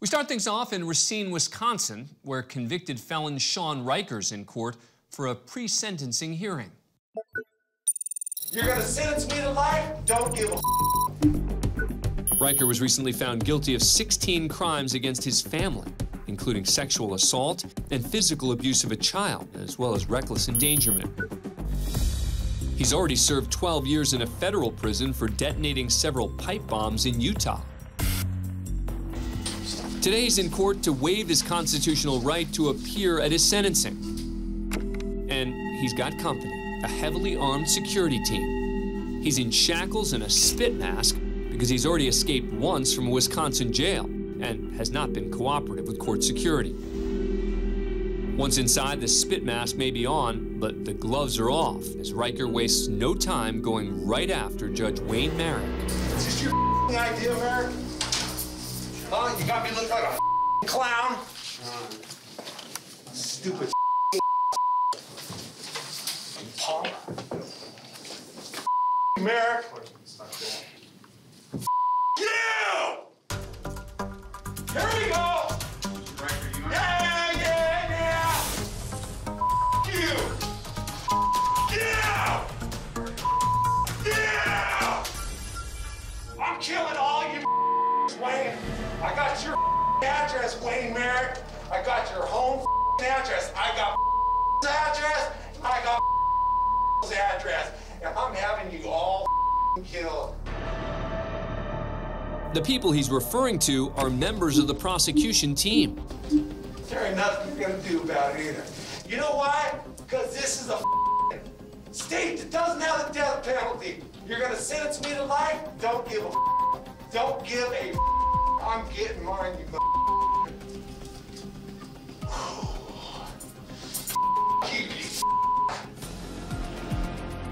We start things off in Racine, Wisconsin, where convicted felon Sean Reicher's in court for a pre-sentencing hearing. You're gonna sentence me to life? Don't give a Reicher was recently found guilty of 16 crimes against his family, including sexual assault and physical abuse of a child, as well as reckless endangerment. He's already served 12 years in a federal prison for detonating several pipe bombs in Utah. Today he's in court to waive his constitutional right to appear at his sentencing. And he's got company, a heavily armed security team. He's in shackles and a spit mask because he's already escaped once from a Wisconsin jail and has not been cooperative with court security. Once inside, the spit mask may be on, but the gloves are off as Reicher wastes no time going right after Judge Wayne Merrick. Is this your idea, Merrick? Huh? You got me looking like a clown? Stupid punk. Merrick. You! Here we go! Yeah! You! Yeah! Yeah! I'm killing all you Wayne. I got your address, Wayne Merrick. I got your home address. I got address. I got address. And I'm having you all killed. The people he's referring to are members of the prosecution team. There ain't nothing you're gonna do about it either. You know why? Because this is a state that doesn't have the death penalty. You're gonna sentence me to life? Don't give a Don't give a I'm getting mine, you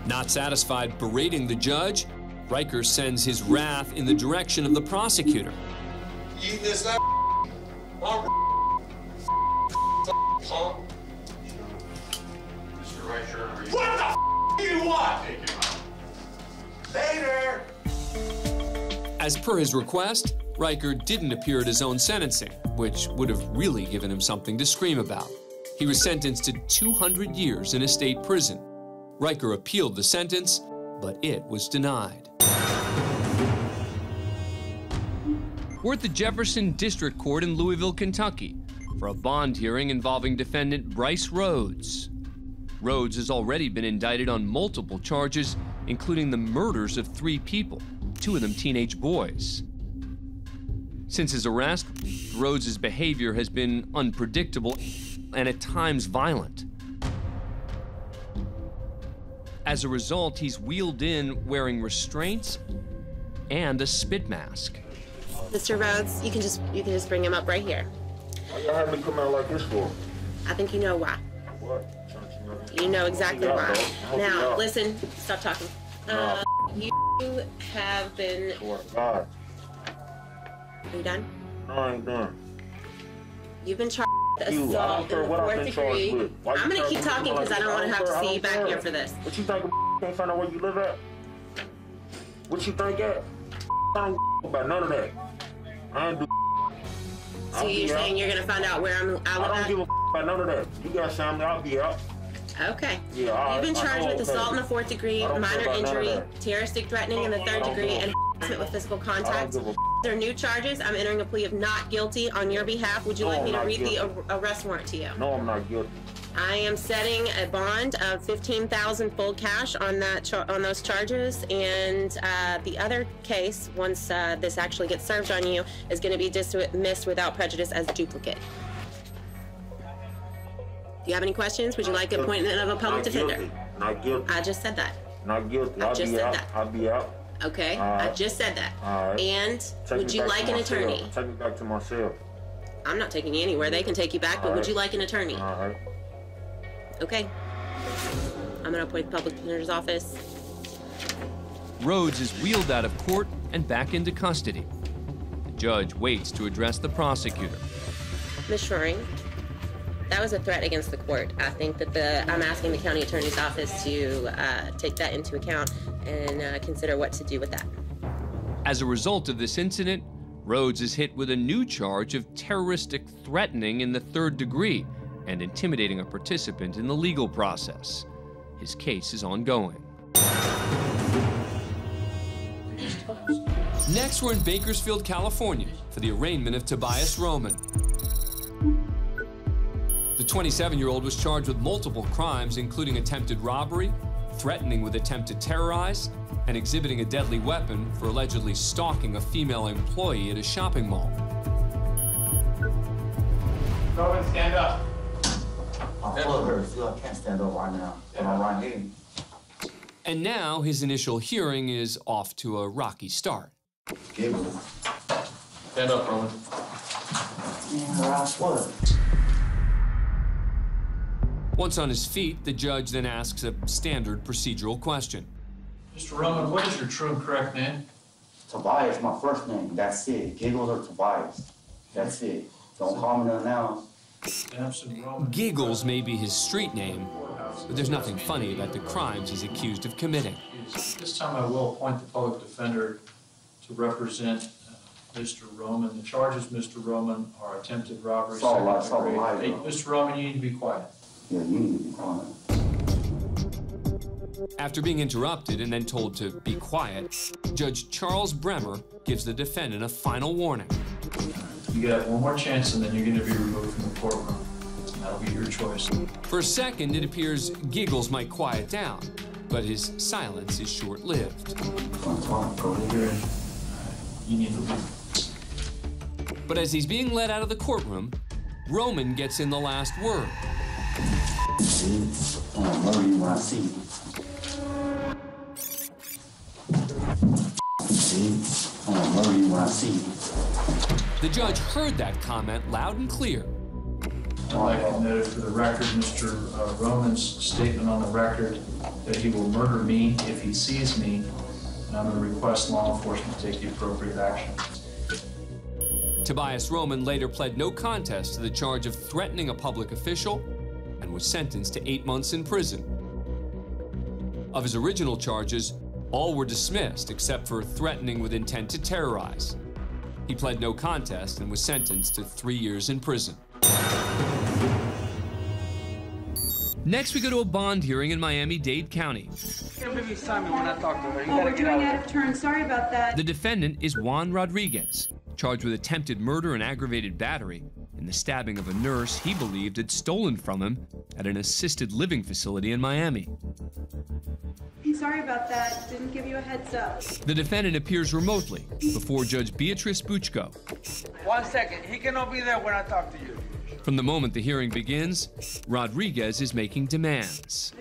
Not satisfied berating the judge, Reicher sends his wrath in the direction of the prosecutor. You eat this up? Punk. Mr. Reicher, are you... What the do you want? Take him out. Later. As per his request, Reicher didn't appear at his own sentencing, which would have really given him something to scream about. He was sentenced to 200 years in a state prison. Reicher appealed the sentence, but it was denied. We're at the Jefferson District Court in Louisville, Kentucky, for a bond hearing involving defendant Bryce Rhodes. Rhodes has already been indicted on multiple charges, including the murders of 3 people, 2 of them teenage boys. Since his arrest, Rhodes' behavior has been unpredictable and at times violent. As a result, he's wheeled in wearing restraints and a spit mask. Mr. Rhodes, you can just bring him up right here. Why y'all have me come out like this for? I think you know why. What? You know exactly why. Now, out. listen, stop talking. You have been... God. Are you done? No, I ain't done. You've been charged with assault in the 4th degree. I'm going to keep talking because I don't want to have to see you back here for this. What you think can't find out where you live at? What you think at? I don't about none of that. I ain't do. So you're saying you're going to find out where I live at? I don't give a about none of that. You got something, I'll be out. Okay. Yeah, You've been charged with assault in the 4th degree, minor injury, terroristic threatening in the 3rd degree, and with physical contact. There are new charges. I'm entering a plea of not guilty on your behalf. Would you like me to read the arrest warrant to you? No, I'm not guilty. I am setting a bond of $15,000 full cash on that on those charges, and the other case, once this actually gets served on you, is going to be dismissed without prejudice as duplicate. Do you have any questions? Would you like an appointment of a public defender? Not guilty. I just said that. Not guilty. I just said that. I'll be out. Okay, right. I just said that. All right. And would you like an attorney? Take me back to my cell. I'm not taking you anywhere. They can take you back, but would you like an attorney? All right. Okay. I'm going to appoint the public defender's office. Rhodes is wheeled out of court and back into custody. The judge waits to address the prosecutor. Ms. Schroering, that was a threat against the court. I think that I'm asking the county attorney's office to take that into account and consider what to do with that. As a result of this incident, Rhodes is hit with a new charge of terroristic threatening in the 3rd degree and intimidating a participant in the legal process. His case is ongoing. Next, we're in Bakersfield, California, for the arraignment of Tobias Roman. The 27-year-old was charged with multiple crimes, including attempted robbery, threatening with attempt to terrorize, and exhibiting a deadly weapon for allegedly stalking a female employee at a shopping mall. Roman, stand up. I'm full of her, so I can't stand up right now. But I'm right here. And now his initial hearing is off to a rocky start. Giggle. Stand up, Roman. Man, her ass what? Once on his feet, the judge then asks a standard procedural question. Mr. Roman, what is your true and correct name? Tobias, my first name. That's it. Giggles or Tobias. That's it. Don't call me nothing else. Sampson Roman. Giggles may be his street name, but there's nothing funny about the crimes he's accused of committing. This time I will appoint the public defender to represent Mr. Roman. The charges, Mr. Roman, are attempted robbery. It's all right, second degree. it's all right, Hey, bro. Mr. Roman, you need to be quiet. Yeah, you need to be quiet. After being interrupted and then told to be quiet, Judge Charles Bremer gives the defendant a final warning. You got one more chance and then you're going to be removed from the courtroom. That'll be your choice. For a second, it appears Giggles might quiet down, but his silence is short-lived. Don't talk, go You're here. in. You need to leave. But as he's being led out of the courtroom, Roman gets in the last word. See? I'm gonna murder you when I see you. See? I'm gonna murder you when I see you. The judge heard that comment loud and clear. I'd like to note for the record, Mr. Roman's statement on the record that he will murder me if he sees me, and I'm going to request law enforcement to take the appropriate action. Tobias Roman later pled no contest to the charge of threatening a public official and was sentenced to 8 months in prison. Of his original charges, all were dismissed except for threatening with intent to terrorize. He pled no contest and was sentenced to 3 years in prison. Next, we go to a bond hearing in Miami-Dade County. Oh, we're doing out of turn. Sorry about that. The defendant is Juan Rodriguez, charged with attempted murder and aggravated battery in the stabbing of a nurse he believed had stolen from him at an assisted living facility in Miami. Sorry about that. Didn't give you a heads up. The defendant appears remotely before Judge Beatrice Buchko. 1 second. He cannot be there when I talk to you. From the moment the hearing begins, Rodriguez is making demands.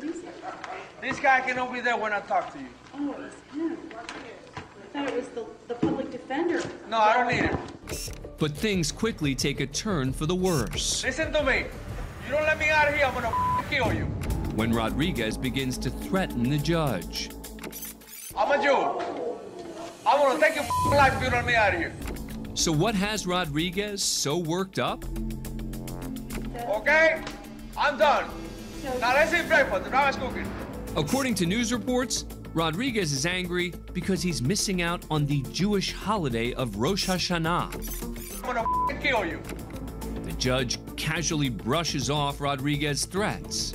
This guy cannot be there when I talk to you. Oh, it was him. I thought it was the public defender. No, I don't need him. But things quickly take a turn for the worse Listen to me. You don't let me out of here, I'm gonna kill you. when Rodriguez begins to threaten the judge. I'm a Jew. I'm gonna take your life if you don't let me out of here. So what has Rodriguez so worked up? Okay? I'm done. Now let's eat breakfast. The mama's cooking. According to news reports, Rodriguez is angry because he's missing out on the Jewish holiday of Rosh Hashanah. I'm gonna kill you. The judge casually brushes off Rodriguez's threats.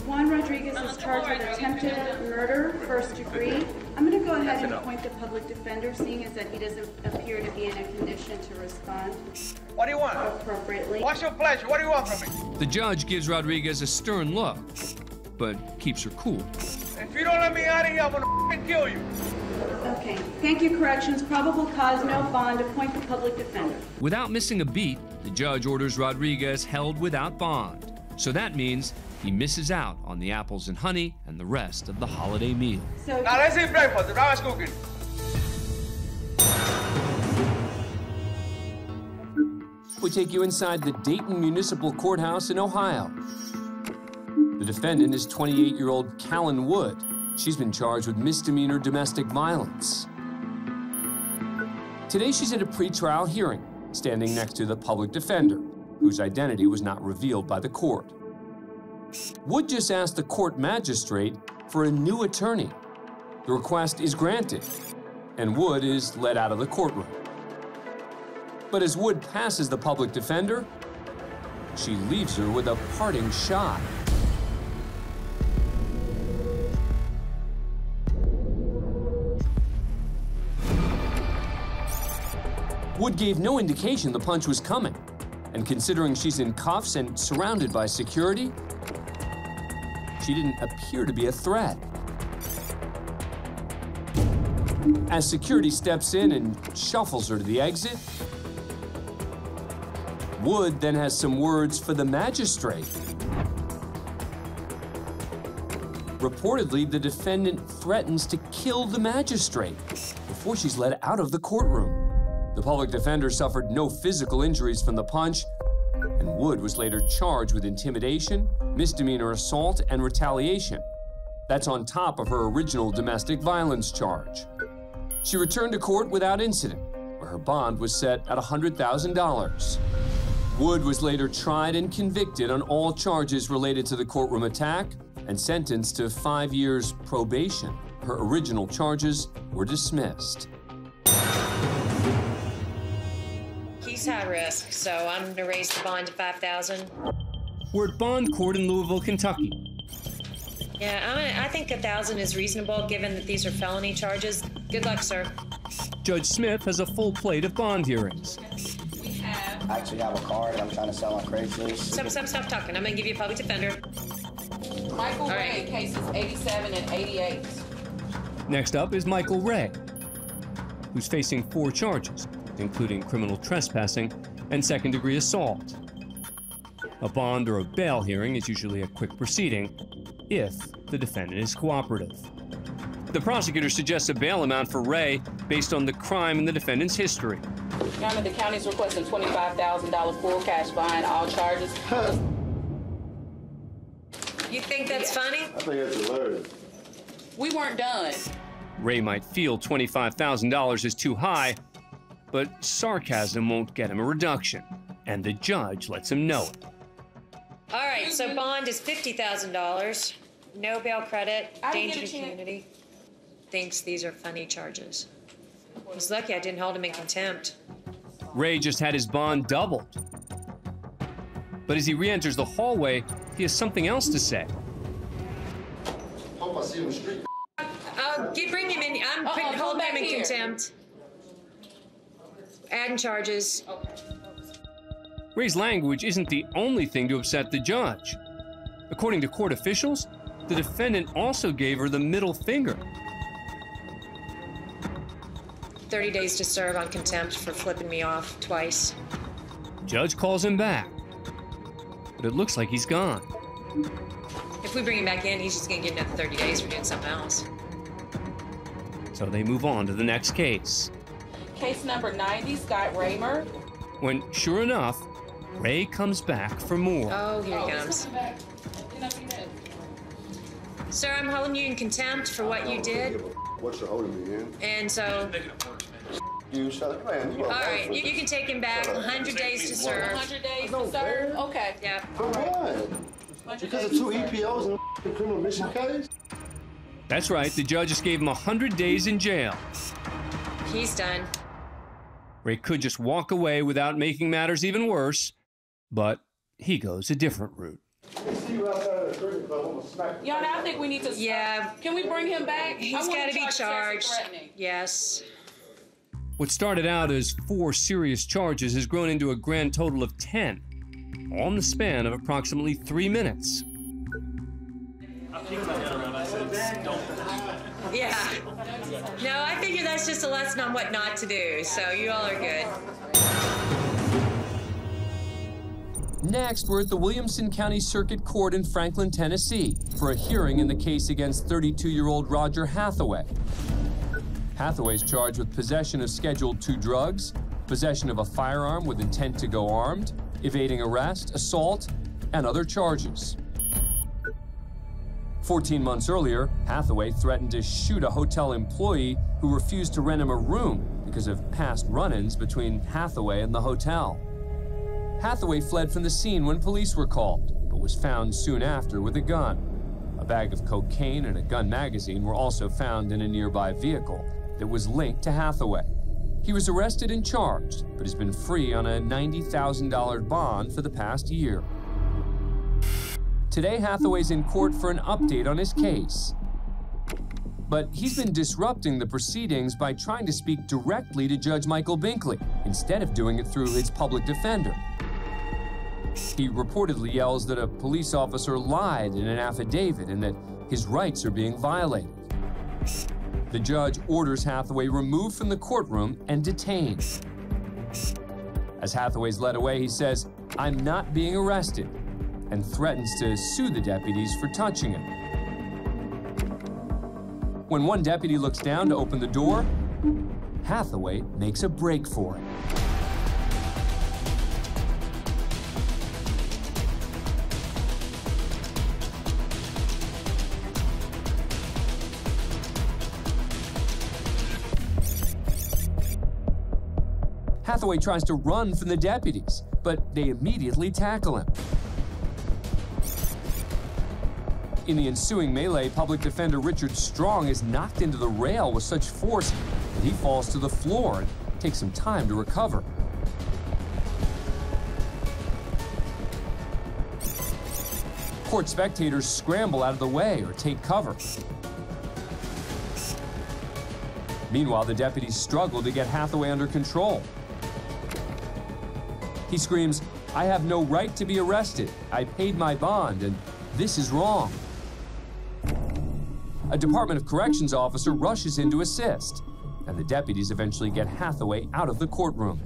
Juan Rodriguez is charged with attempted murder, 1st degree. I'm going to go ahead and appoint the public defender, seeing as that he doesn't appear to be in a condition to respond What do you want? appropriately. What's your pleasure? What do you want from me? The judge gives Rodriguez a stern look, but keeps her cool. If you don't let me out of here, I'm gonna kill you. Okay. Thank you, corrections. Probable cause, no bond. Appoint the public defender. Without missing a beat, the judge orders Rodriguez held without bond. So that means he misses out on the apples and honey and the rest of the holiday meal. So Now let's eat breakfast. The mama's cooking. We take you inside the Dayton Municipal Courthouse in Ohio. The defendant is 28-year-old Callan Wood. She's been charged with misdemeanor domestic violence. Today she's at a pretrial hearing, standing next to the public defender, whose identity was not revealed by the court. Wood just asked the court magistrate for a new attorney. The request is granted, and Wood is led out of the courtroom. But as Wood passes the public defender, she leaves her with a parting shot. Wood gave no indication the punch was coming, and considering she's in cuffs and surrounded by security, she didn't appear to be a threat. As security steps in and shuffles her to the exit, Wood then has some words for the magistrate. Reportedly, the defendant threatens to kill the magistrate before she's let out of the courtroom. The public defender suffered no physical injuries from the punch, and Wood was later charged with intimidation, misdemeanor assault, and retaliation. That's on top of her original domestic violence charge. She returned to court without incident, where her bond was set at $100,000. Wood was later tried and convicted on all charges related to the courtroom attack and sentenced to 5 years probation. Her original charges were dismissed. He's high risk, so I'm going to raise the bond to $5,000. We're at bond court in Louisville, Kentucky. Yeah, I think $1,000 is reasonable given that these are felony charges. Good luck, sir. Judge Smith has a full plate of bond hearings. I actually have a car that I'm trying to sell on Craigslist. Stop talking. I'm going to give you a public defender. Michael Ray, cases 87 and 88. Next up is Michael Ray, who's facing 4 charges, including criminal trespassing and second-degree assault. A bond or a bail hearing is usually a quick proceeding if the defendant is cooperative. The prosecutor suggests a bail amount for Ray based on the crime and the defendant's history. Your Honor, the county's requesting $25,000 full cash behind all charges. You think that's funny? I think that's hilarious. We weren't done. Ray might feel $25,000 is too high, but sarcasm won't get him a reduction, and the judge lets him know it. All right, so bond is $50,000. No bail credit, danger to community. Thinks these are funny charges. He's lucky I didn't hold him in contempt. Ray just had his bond doubled. But as he re-enters the hallway, he has something else to say. Hope I see him in the street. Bring him in. I'm holding him in contempt. Adding charges. Ray's language isn't the only thing to upset the judge. According to court officials, the defendant also gave her the middle finger. 30 days to serve on contempt for flipping me off twice. Judge calls him back, but it looks like he's gone. If we bring him back in, he's just gonna get another 30 days for doing something else. So they move on to the next case. Case number 90, Scott Raymer. When, sure enough, Ray comes back for more. Oh, here he comes. Sir, I'm holding you in contempt for what you did. What you're holding me in? And so... You shut man. All right, you can take him back. 100 days to serve. 100 days to serve? Okay. Yeah. For what? Because of 2 EPOs and a criminal mission case? That's right, the judge just gave him 100 days in jail. He's done. Ray could just walk away without making matters even worse, but he goes a different route. Your Honor, I think we need to... Yeah. Can we bring him back? He's got to be charged. Yes. What started out as 4 serious charges has grown into a grand total of 10, all in the span of approximately 3 minutes. Yeah. No, I figure that's just a lesson on what not to do, so you all are good. Next, we're at the Williamson County Circuit Court in Franklin, Tennessee, for a hearing in the case against 32-year-old Roger Hathaway. Hathaway's charged with possession of Schedule II drugs, possession of a firearm with intent to go armed, evading arrest, assault, and other charges. 14 months earlier, Hathaway threatened to shoot a hotel employee who refused to rent him a room because of past run-ins between Hathaway and the hotel. Hathaway fled from the scene when police were called, but was found soon after with a gun. A bag of cocaine and a gun magazine were also found in a nearby vehicle that was linked to Hathaway. He was arrested and charged, but has been free on a $90,000 bond for the past year. Today, Hathaway's in court for an update on his case. But he's been disrupting the proceedings by trying to speak directly to Judge Michael Binkley, instead of doing it through his public defender. He reportedly yells that a police officer lied in an affidavit and that his rights are being violated. The judge orders Hathaway removed from the courtroom and detained. As Hathaway's led away, he says, "I'm not being arrested," and threatens to sue the deputies for touching him. When one deputy looks down to open the door, Hathaway makes a break for it. Hathaway tries to run from the deputies, but they immediately tackle him. In the ensuing melee, public defender Richard Strong is knocked into the rail with such force that he falls to the floor and takes some time to recover. Court spectators scramble out of the way or take cover. Meanwhile, the deputies struggle to get Hathaway under control. He screams, "I have no right to be arrested. I paid my bond, and this is wrong." A Department of Corrections officer rushes in to assist, and the deputies eventually get Hathaway out of the courtroom.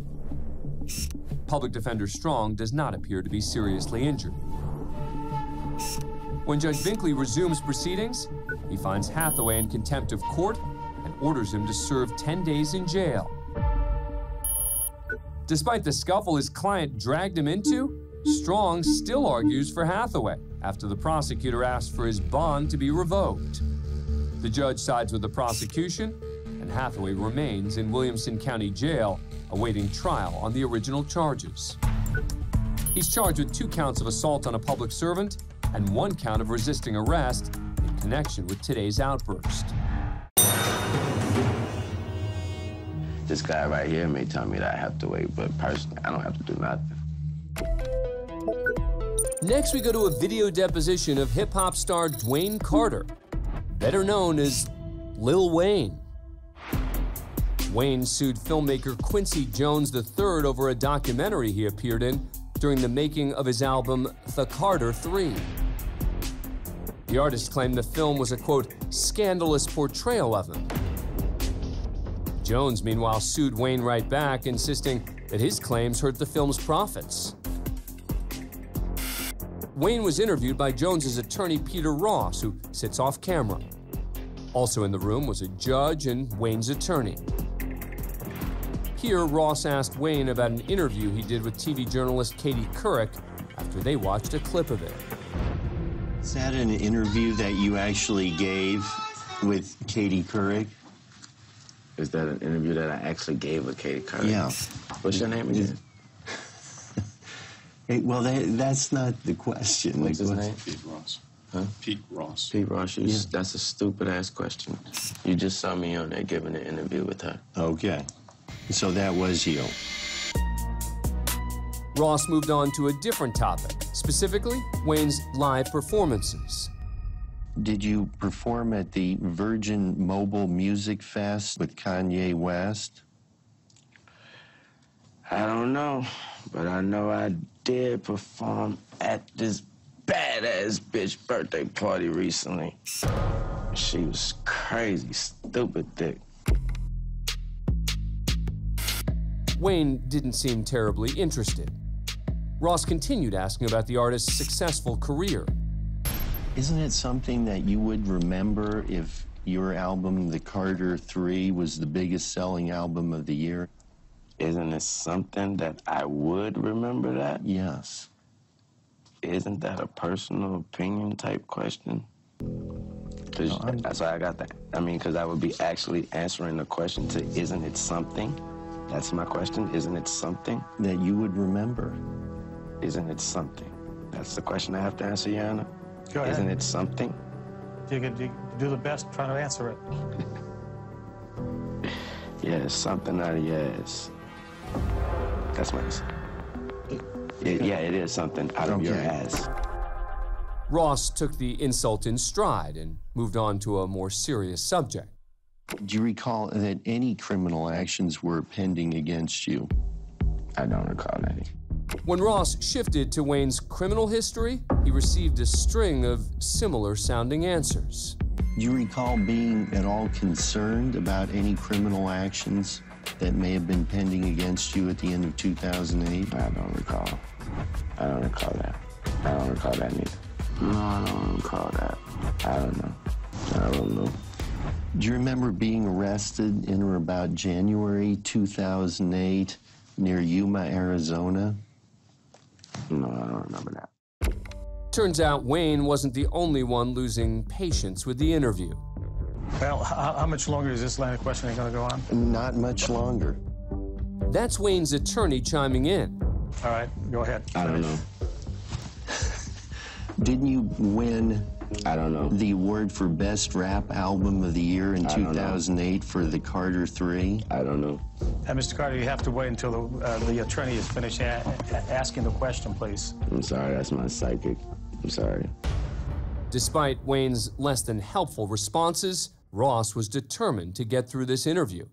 Public Defender Strong does not appear to be seriously injured. When Judge Binkley resumes proceedings, he finds Hathaway in contempt of court and orders him to serve 10 days in jail. Despite the scuffle his client dragged him into, Strong still argues for Hathaway after the prosecutor asks for his bond to be revoked. The judge sides with the prosecution, and Hathaway remains in Williamson County Jail, awaiting trial on the original charges. He's charged with 2 counts of assault on a public servant and 1 count of resisting arrest in connection with today's outburst. This guy right here may tell me that I have to wait, but personally, I don't have to do nothing. Next, we go to a video deposition of hip-hop star Dwayne Carter, better known as Lil Wayne. Wayne sued filmmaker Quincy Jones III over a documentary he appeared in during the making of his album The Carter 3. The artist claimed the film was a, quote, scandalous portrayal of him. Jones, meanwhile, sued Wayne right back, insisting that his claims hurt the film's profits. Wayne was interviewed by Jones's attorney, Peter Ross, who sits off camera. Also in the room was a judge and Wayne's attorney. Here, Ross asked Wayne about an interview he did with TV journalist Katie Couric after they watched a clip of it. Is that an interview that you actually gave with Katie Couric? Is that an interview that I actually gave with Katie Couric? Yeah. What's your name again? Hey, well, that's not the question. What's his name? Pete Ross. Huh? Pete Ross. Pete Ross, that's a stupid-ass question. You just saw me on there giving an interview with her. Okay. So that was you. Ross moved on to a different topic, specifically Wayne's live performances. Did you perform at the Virgin Mobile Music Fest with Kanye West? I don't know, but I know I did perform at this badass bitch birthday party recently. She was crazy, stupid thick. Wayne didn't seem terribly interested. Ross continued asking about the artist's successful career. Isn't it something that you would remember if your album, The Carter 3, was the biggest selling album of the year? Isn't it something that I would remember that? Yes. Isn't that a personal opinion type question? That's why I got that. I mean, because I would be actually answering the question to, isn't it something? That's my question. Isn't it something? That you would remember. Isn't it something? That's the question I have to answer, Your Honor. Go ahead. Isn't it something? You could do the best trying to answer it. Yes, something out of your ass. That's what it's. Yeah, it is something out of your ass. Ross took the insult in stride and moved on to a more serious subject. Do you recall that any criminal actions were pending against you? I don't recall any. When Ross shifted to Wayne's criminal history, he received a string of similar-sounding answers. Do you recall being at all concerned about any criminal actions that may have been pending against you at the end of 2008? I don't recall. I don't recall that. I don't recall that neither. No, I don't recall that. I don't know. I don't know. Do you remember being arrested in or about January 2008 near Yuma, Arizona? No, I don't remember that. Turns out Wayne wasn't the only one losing patience with the interview. Well, how much longer is this line of questioning going to go on? Not much longer. That's Wayne's attorney chiming in. All right, go ahead. I don't know. Didn't you win I don't know. the award for Best Rap Album of the Year in 2008 for the Carter 3? I don't know. Mr. Carter, you have to wait until the attorney is finished asking the question, please. I'm sorry, that's my psychic. I'm sorry. Despite Wayne's less than helpful responses, Ross was determined to get through this interview.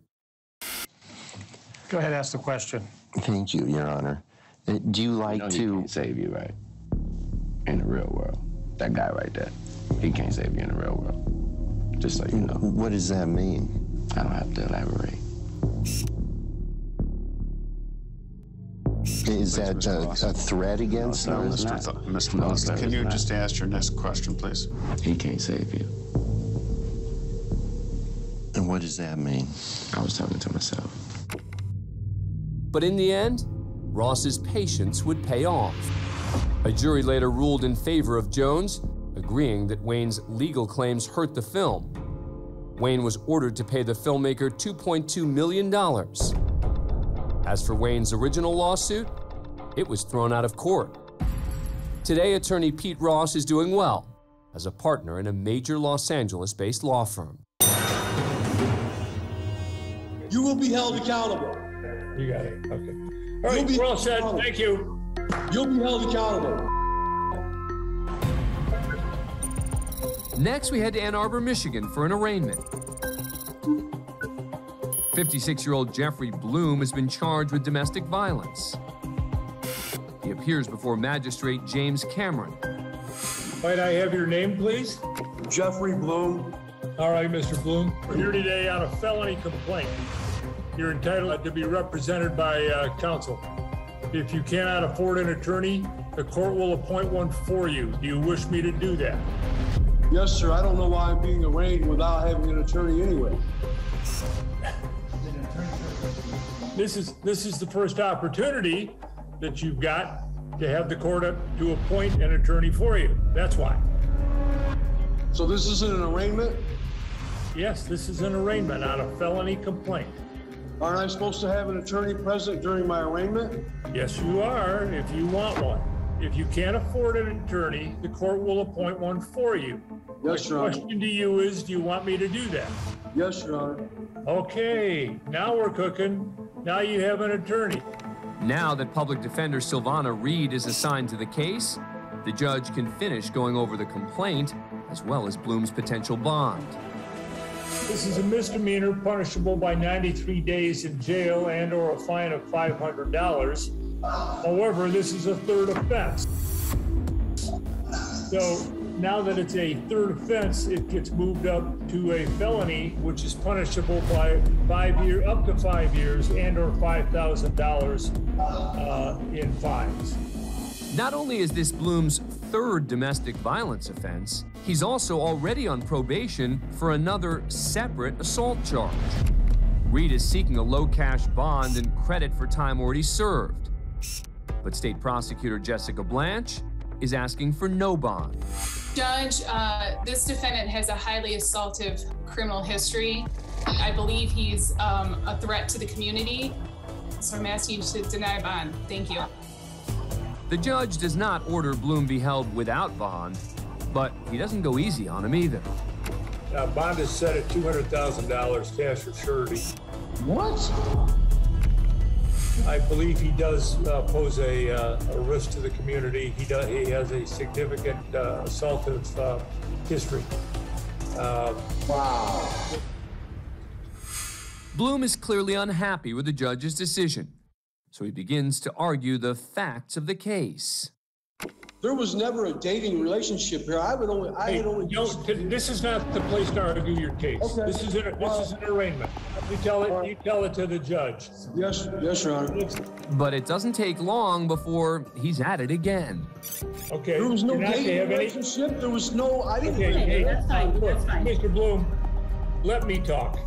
Go ahead, ask the question. Thank you, Your Honor. Do you like He can't save you, right? In the real world. That guy right there. He can't save you in the real world. Just so you know. What does that mean? I don't have to elaborate. Is that a threat against no, them? Mr. Moss, can you just ask your next question, please? He can't save you. And what does that mean? I was talking to myself. But in the end, Ross's patience would pay off. A jury later ruled in favor of Jones, agreeing that Wayne's legal claims hurt the film. Wayne was ordered to pay the filmmaker $2.2 million. As for Wayne's original lawsuit, it was thrown out of court. Today, attorney Pete Ross is doing well as a partner in a major Los Angeles-based law firm. You will be held accountable. You got it. Okay. All right, we're all set. Thank you. You'll be held accountable. Next, we head to Ann Arbor, Michigan for an arraignment. 56-year-old Jeffrey Bloom has been charged with domestic violence. He appears before Magistrate James Cameron. Might I have your name, please? Jeffrey Bloom. All right, Mr. Bloom. We're here today on a felony complaint. You're entitled to be represented by counsel. If you cannot afford an attorney, the court will appoint one for you. Do you wish me to do that? Yes, sir. I don't know why I'm being arraigned without having an attorney anyway. This is the first opportunity that you've got to have the court to appoint an attorney for you. That's why. So this isn't an arraignment? Yes, this is an arraignment on a felony complaint. Aren't I supposed to have an attorney present during my arraignment? Yes, you are, if you want one. If you can't afford an attorney, the court will appoint one for you. Yes, Your Honor. The question to you is, do you want me to do that? Yes, Your Honor. Okay, now we're cooking. Now you have an attorney. Now that public defender Silvana Reed is assigned to the case, the judge can finish going over the complaint as well as Bloom's potential bond. This is a misdemeanor punishable by 93 days in jail and/or a fine of $500. However, this is a third offense. So now that it's a third offense, it gets moved up to a felony, which is punishable by up to 5 years and/or $5,000 in fines. Not only is this Bloom's third domestic violence offense, he's also already on probation for another separate assault charge. Reed is seeking a low-cash bond and credit for time already served. But State Prosecutor Jessica Blanche is asking for no bond. Judge, this defendant has a highly assaultive criminal history. I believe he's a threat to the community, so I'm asking you to deny bond. Thank you. The judge does not order Bloom be held without bond, but he doesn't go easy on him either. Now, bond is set at $200,000 cash or surety. What? I believe he does pose a risk to the community. He has a significant assaultive history. Wow. Bloom is clearly unhappy with the judge's decision, so he begins to argue the facts of the case. There was never a dating relationship here. This is not the place to argue your case. Okay. This is an arraignment. You tell it to the judge. Yes, Your Honor. But it doesn't take long before he's at it again. Okay. There was no You're not dating gonna have any- relationship. There was no. I didn't. Okay, That's fine, look, that's fine. Mr. Bloom, let me talk.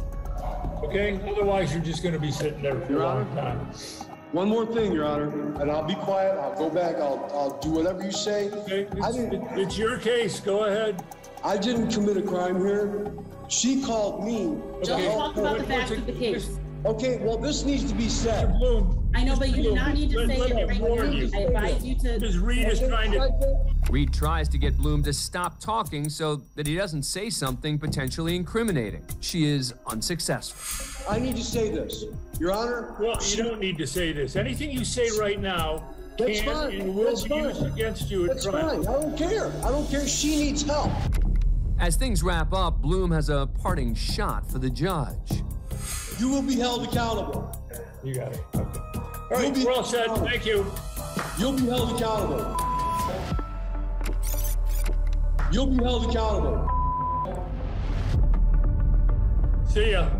Okay? Otherwise, you're just going to be sitting there for Your a long Honor. time. One more thing, Your Honor, and I'll be quiet. I'll go back. I'll do whatever you say. Okay, it's your case. Go ahead. I didn't commit a crime here. She called me. Just talk about the facts of the case. Okay, well, this needs to be said. Bloom. I know, but you do not need to say it right now. I advise you to. Ms. Reed is trying to... Reed tries to get Bloom to stop talking so that he doesn't say something potentially incriminating. She is unsuccessful. I need to say this, Your Honor. Well, you don't need to say this. Anything you say right now That's can fine. and will That's be fine. used against you at That's trial. fine. I don't care. I don't care. She needs help. As things wrap up, Bloom has a parting shot for the judge. You will be held accountable. You got it. Okay. All right, we're all set. Thank you. You'll be held accountable. You'll be held accountable. See ya.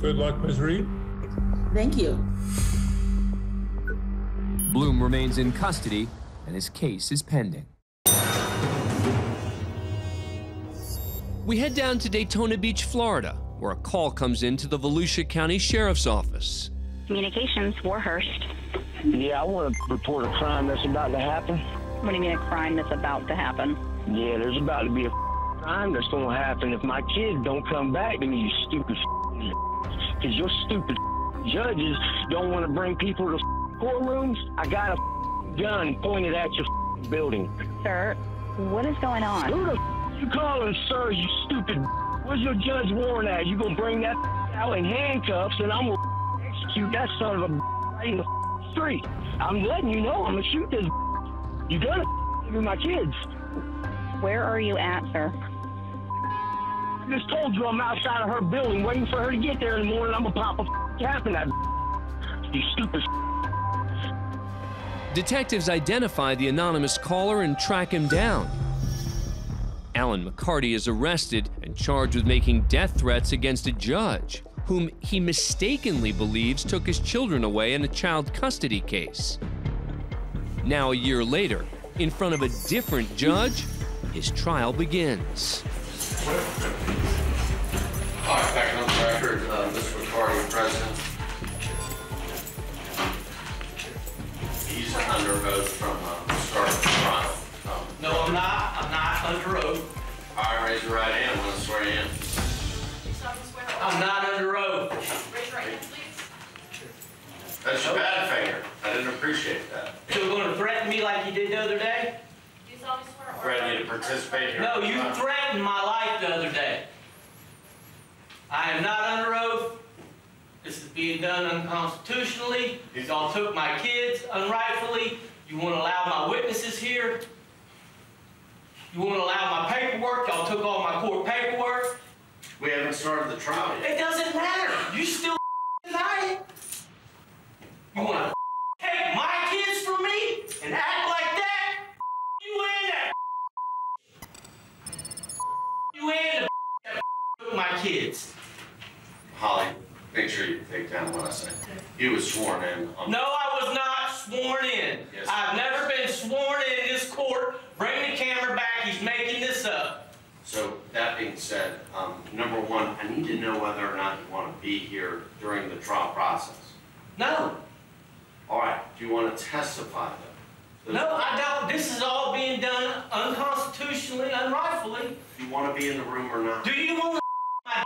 Good luck, Ms. Reed. Thank you. Bloom remains in custody, and his case is pending. We head down to Daytona Beach, Florida, where a call comes in to the Volusia County Sheriff's Office. Communications, Warhurst. Yeah, I want to report a crime that's about to happen. What do you mean a crime that's about to happen? Yeah, there's about to be a crime that's going to happen if my kids don't come back to me, you stupid because your stupid judges don't want to bring people to courtrooms. I got a gun pointed at your building. Sir, what is going on? Who the you calling, sir, you stupid? Where's your judge warrant at? You gonna bring that out in handcuffs and I'm gonna execute that son of a right in the street. I'm letting you know I'm gonna shoot this. You gonna with my kids. Where are you at, sir? I just told you I'm outside of her building waiting for her to get there in the morning. I'm gonna pop a cap in that. You stupid. Detectives identify the anonymous caller and track him down. Alan McCarty is arrested and charged with making death threats against a judge, whom he mistakenly believes took his children away in a child custody case. Now, a year later, in front of a different judge, his trial begins. All right, back on the record, Mr. McCarty, President. He's under oath from the start of the trial. No, I'm not. I'm not under oath. All right, raise your right hand. I'm going to swear you in. I'm not under oath. Raise your right hand, please. That's your bad finger. I didn't appreciate that. So you're going to threaten me like you did the other day? Threaten you to participate here. No, you threatened my life the other day. I am not under oath. This is being done unconstitutionally. Y'all took my kids unrightfully. You want to allow my witnesses here? You want to allow my paperwork? Y'all took all my court paperwork. We haven't started the trial yet. It doesn't matter. You still deny it. You want to take my kids from me and act like that? You in that. You in the my kids. Holly, make sure you take down what I say. He was sworn in. No, I was not sworn in. Yes, I've never been sworn in this court. Bring the camera back. He's making this up. So, that being said, number one, I need to know whether or not you want to be here during the trial process. No. All right, do you want to testify, though? No, I don't. This is all being done unconstitutionally, unrightfully. Do you want to be in the room or not? Do you want to my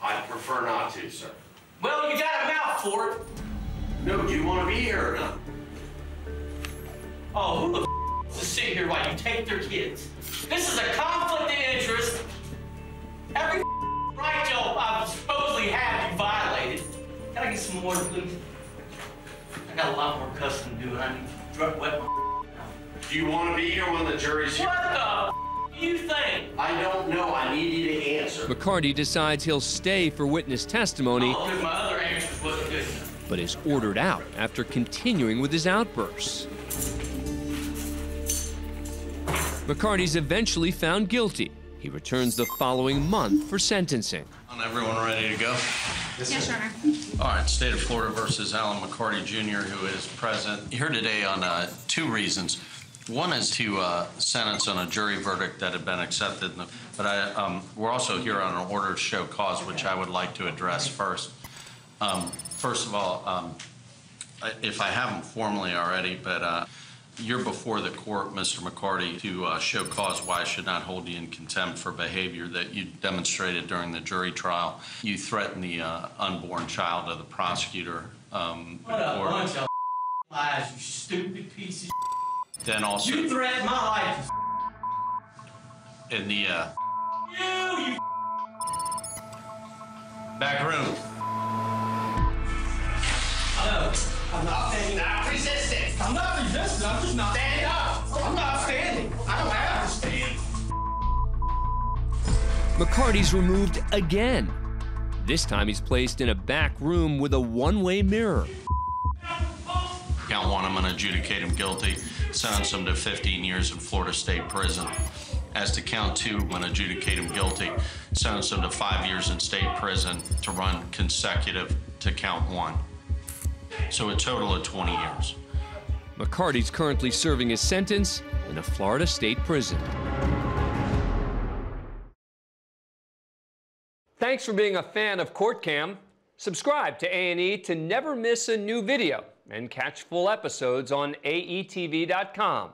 I'd prefer not to, sir. Well, you got a mouth for it. No, do you want to be here or not? Oh, who the to sit here while you take their kids? This is a conflict of interest. Every Right, Joe, I supposedly have you violated. Can I get some water, please? I got a lot more cussing to do, and I need to wet my Do you want to be here when the jury's here? What the do you think? I don't know. I need you to answer. McCarty decides he'll stay for witness testimony, Oh, because my other answers wasn't good enough. but is ordered out after continuing with his outbursts. McCarty's eventually found guilty. He returns the following month for sentencing. Everyone ready to go? Yes, Your Honor. All right, State of Florida versus Alan McCarty Jr., who is present here today on 2 reasons. One is to sentence on a jury verdict that had been accepted, but we're also here on an order to show cause, which I would like to address first. First of all, if I haven't formally already, but you're before the court, Mr. McCarty, to show cause why I should not hold you in contempt for behavior that you demonstrated during the jury trial. You threatened the unborn child of the prosecutor. What a bunch of lies, you stupid piece of Then also You threatened my life. in the You back room. No, I'm not standing up. Resistance. I'm not resisting. I'm just not standing up. I'm not standing. I don't have to stand. McCarty's removed again. This time he's placed in a back room with a one-way mirror. Count 1, I'm going to adjudicate him guilty, sentence him to 15 years in Florida State Prison. As to count 2, I'm going to adjudicate him guilty, sentence him to 5 years in state prison to run consecutive to count 1. So a total of 20 years. McCarty's currently serving his sentence in a Florida state prison. Thanks for being a fan of CourtCam. Subscribe to A&E to never miss a new video and catch full episodes on aetv.com.